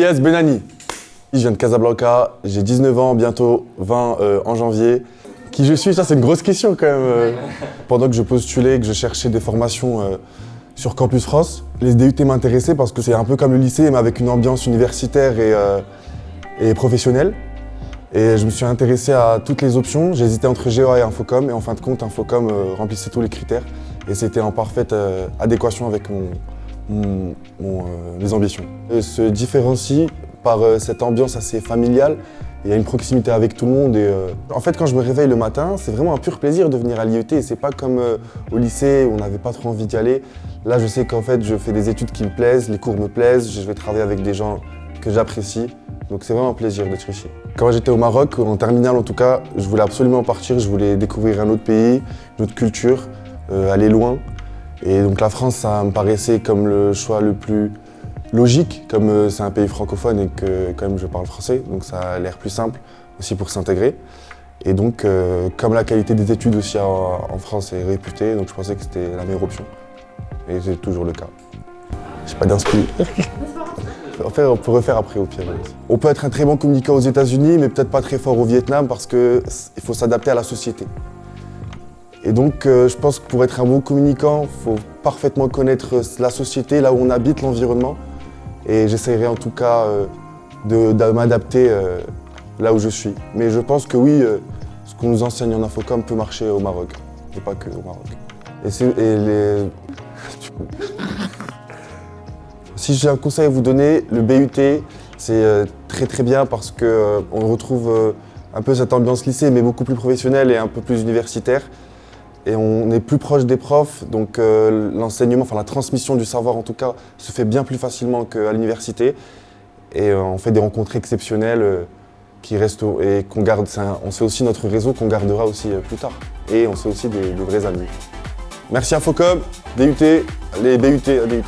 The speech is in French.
Elias Benani. Je viens de Casablanca, j'ai 19 ans, bientôt 20 en janvier. Qui je suis, ça c'est une grosse question quand même. Pendant que je postulais, que je cherchais des formations sur Campus France, les DUT m'intéressaient parce que c'est un peu comme le lycée, mais avec une ambiance universitaire et professionnelle. Et je me suis intéressé à toutes les options. J'hésitais entre GEA et Infocom, et en fin de compte, Infocom remplissait tous les critères. Et c'était en parfaite adéquation avec mes ambitions. Elle se différencie par cette ambiance assez familiale. Il y a une proximité avec tout le monde. En fait, quand je me réveille le matin, c'est vraiment un pur plaisir de venir à l'IET. C'est pas comme au lycée où on n'avait pas trop envie d'y aller. Là, je sais qu'en fait, je fais des études qui me plaisent, les cours me plaisent, je vais travailler avec des gens que j'apprécie. Donc c'est vraiment un plaisir d'être ici. Quand j'étais au Maroc, en terminale en tout cas, je voulais absolument partir. Je voulais découvrir un autre pays, une autre culture, aller loin. Et donc la France, ça me paraissait comme le choix le plus logique, comme c'est un pays francophone et que quand même je parle français, donc ça a l'air plus simple aussi pour s'intégrer. Et donc comme la qualité des études aussi en France est réputée, donc je pensais que c'était la meilleure option. Et c'est toujours le cas. J'ai pas d'inspi. Enfin, on peut refaire après au pire. On peut être un très bon communicant aux États-Unis, mais peut-être pas très fort au Vietnam parce qu'il faut s'adapter à la société. Et donc, je pense que pour être un bon communicant, il faut parfaitement connaître la société, là où on habite, l'environnement. Et j'essaierai en tout cas de m'adapter là où je suis. Mais je pense que oui, ce qu'on nous enseigne en Infocom peut marcher au Maroc, et pas que au Maroc. Si j'ai un conseil à vous donner, le BUT, c'est très très bien parce qu'on retrouve un peu cette ambiance lycée, mais beaucoup plus professionnelle et un peu plus universitaire. Et on est plus proche des profs, donc l'enseignement, enfin la transmission du savoir en tout cas, se fait bien plus facilement qu'à l'université. Et on fait des rencontres exceptionnelles qui restent et qu'on garde. On fait aussi notre réseau qu'on gardera aussi plus tard. Et on fait aussi de vrais amis. Merci Infocom, DUT, les BUT, DUT.